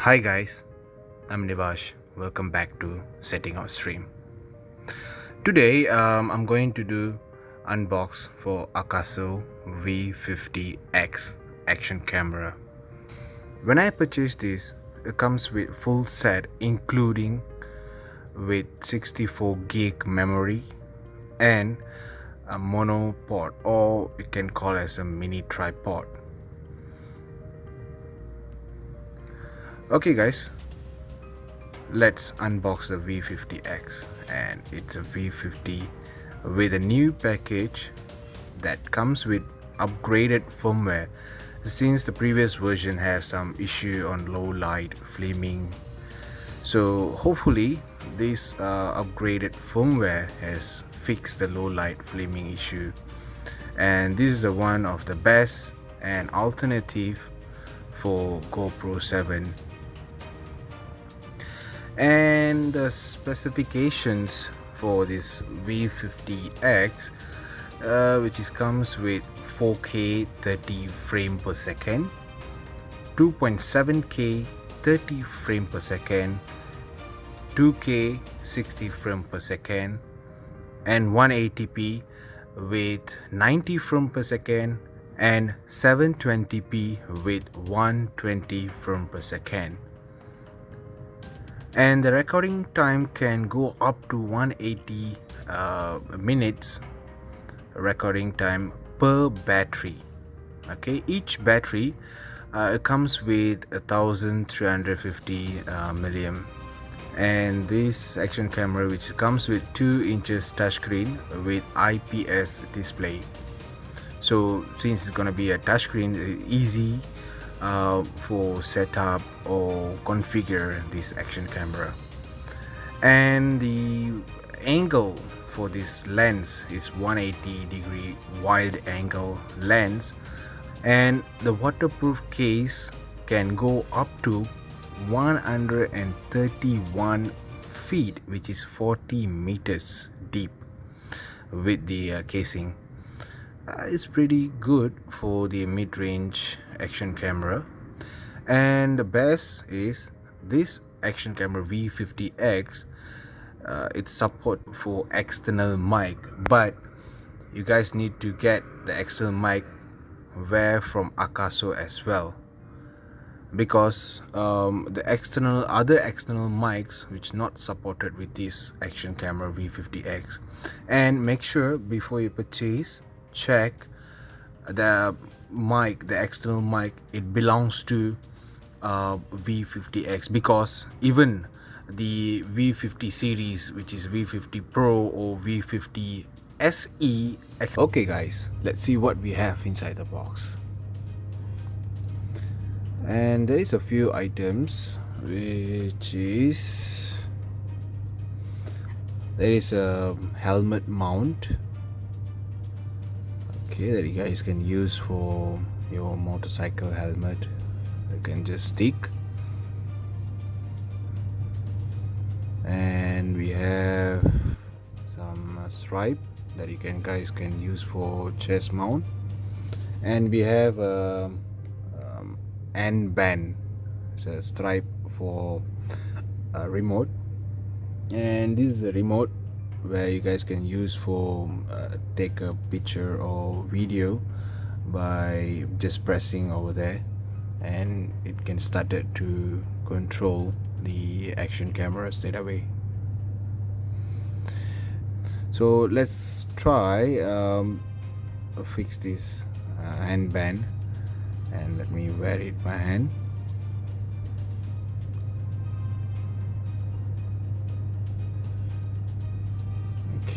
Hi guys, I'm Nivash. Welcome back to Setting Our Stream. Today I'm going to do unbox for Akaso V50X action camera. When I purchased this, it comes with full set including with 64 gig memory and a monopod, or you can call it as a mini tripod. Okay guys, let's unbox the V50X, and it's a V50 with a new package that comes with upgraded firmware since the previous version has some issue on low light flaming. So hopefully this upgraded firmware has fixed the low light flaming issue, and this is the one of the best and alternative for GoPro 7. And the specifications for this V50X, which comes with 4K 30 frame per second, 2.7K 30 frame per second, 2K 60 frame per second, and 180p with 90 frame per second, and 720p with 120 frame per second. And the recording time can go up to 180 minutes recording time per battery. Okay, each battery comes with 1350 milliamp, and this action camera, which comes with 2 inches touchscreen with IPS display. So since it's gonna be a touchscreen, easy for setup or configure this action camera. And the angle for this lens is 180-degree wide angle lens, and the waterproof case can go up to 131 feet, which is 40 meters deep with the casing. It's pretty good for the mid-range action camera. And the best is this action camera V50X, it's support for external mic, but you guys need to get the external mic where from Akaso as well, because the other external mics which not supported with this action camera V50X. And make sure before you purchase, check the mic, the external mic, it belongs to V50X, because even the V50 series, which is V50 Pro or V50 SE. Okay guys, let's see what we have inside the box. And there is a few items, which is there is a helmet mount, okay, that you guys can use for your motorcycle helmet. You can just stick. And we have some stripe that you guys can use for chest mount. And we have a end band, it's a stripe for a remote. And this is a remote where you guys can use for take a picture or video by just pressing over there, and it can start it to control the action camera straight away. So let's try fix this handband, and let me wear it by hand.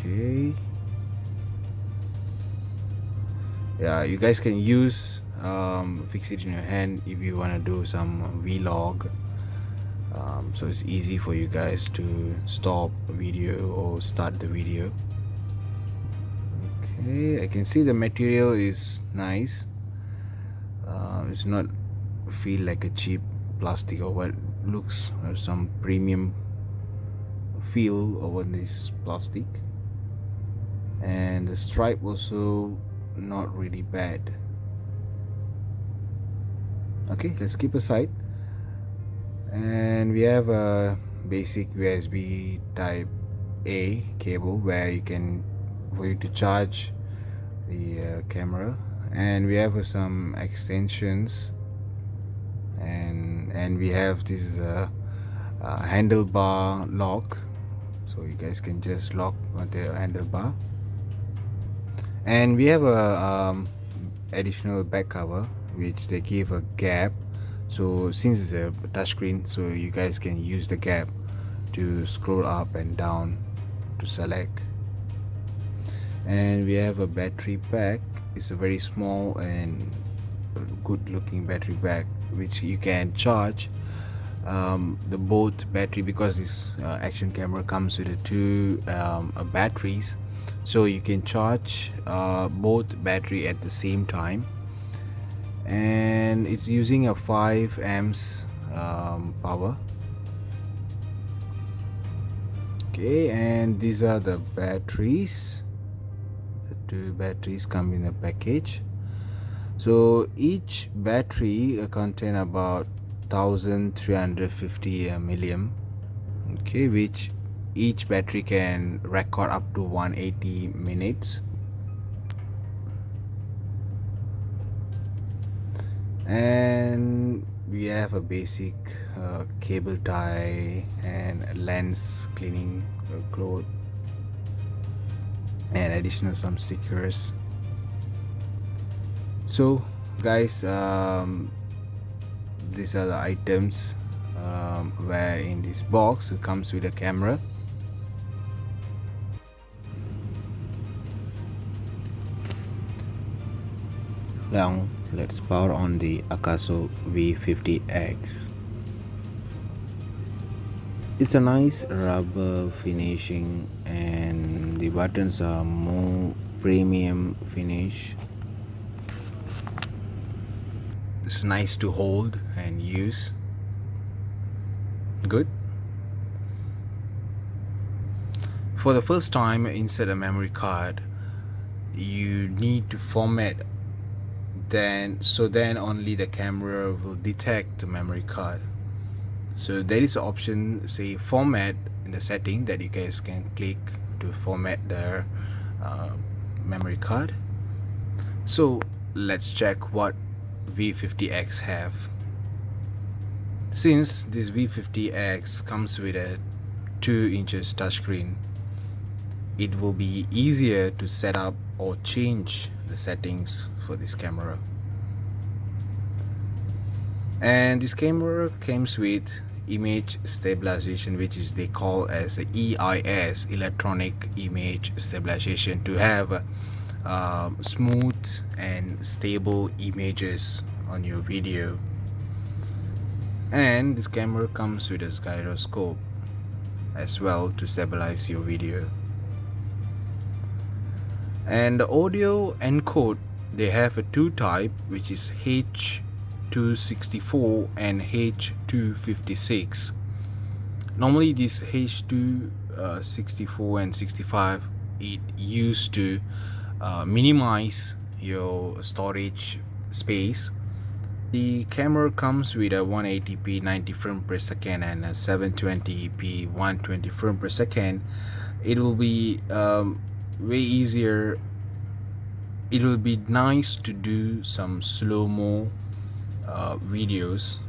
Okay, yeah, you guys can use fix it in your hand if you want to do some vlog, so it's easy for you guys to stop a video or start the video. Okay, I can see the material is nice. It's not feel like a cheap plastic or what, looks some premium feel over this plastic. And the stripe also not really bad. Okay, let's keep aside. And we have a basic USB type A cable where you can for you to charge the camera, and we have some extensions, and we have this handlebar lock, so you guys can just lock on the handlebar. And we have a additional back cover which they give a gap, so since it's a touchscreen, so you guys can use the gap to scroll up and down to select. And we have a battery pack. It's a very small and good looking battery pack which you can charge the both battery, because this action camera comes with the two batteries, so you can charge both battery at the same time. And it's using a 5 amps power. Okay, and these are the batteries. The two batteries come in a package, so each battery contain about 1350 milliamp. Okay, which each battery can record up to 180 minutes. And we have a basic cable tie and lens cleaning cloth, and additional some stickers. So guys, these are the items where in this box it comes with a camera. Now let's power on the Akaso V50X. It's a nice rubber finishing, and the buttons are more premium finish. It's nice to hold and use. Good. For the first time, insert a memory card, you need to format, then only the camera will detect the memory card. So there is an option, say format, in the setting that you guys can click to format the memory card. So let's check what V50X have. Since this V50X comes with a 2 inches touchscreen, it will be easier to set up or change the settings for this camera. And this camera comes with image stabilization, which is they call as a EIS, electronic image stabilization, to have smooth and stable images on your video. And this camera comes with a gyroscope as well to stabilize your video. And the audio encode, they have a two type, which is H264 and H256. Normally this H264 and 65, it used to minimize your storage space. The camera comes with a 180p 90 frame per second and a 720p 120 frame per second. It will be way easier. It will be nice to do some slow-mo videos.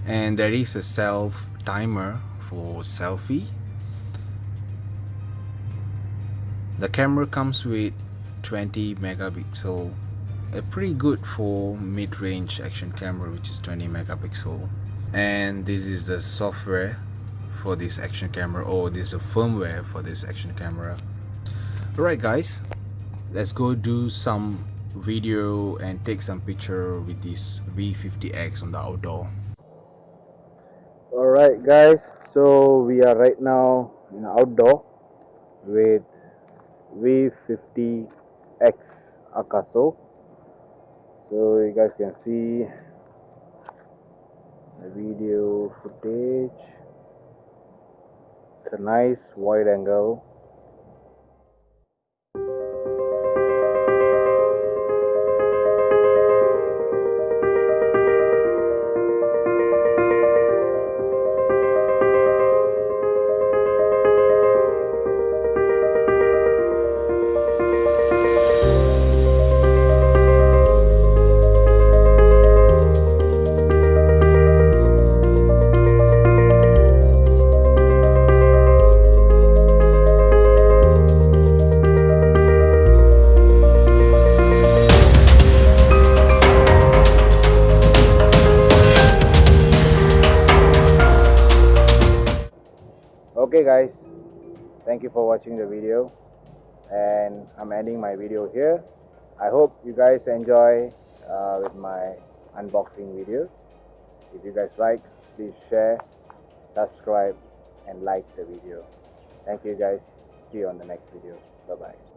And there is a self timer for selfie. The camera comes with 20 megapixel, pretty good for mid-range action camera, which is 20 megapixel. And this is the software for this action camera, or this is a firmware for this action camera. Alright guys, let's go do some video and take some picture with this V50X on the outdoor. Alright guys, so we are right now in the outdoor with V50X Akaso. So you guys can see the video footage. It's a nice wide angle. Okay guys, thank you for watching the video, and I'm ending my video here. I hope you guys enjoy with my unboxing video. If you guys like, please share, subscribe and like the video. Thank you guys. See you on the next video. Bye bye.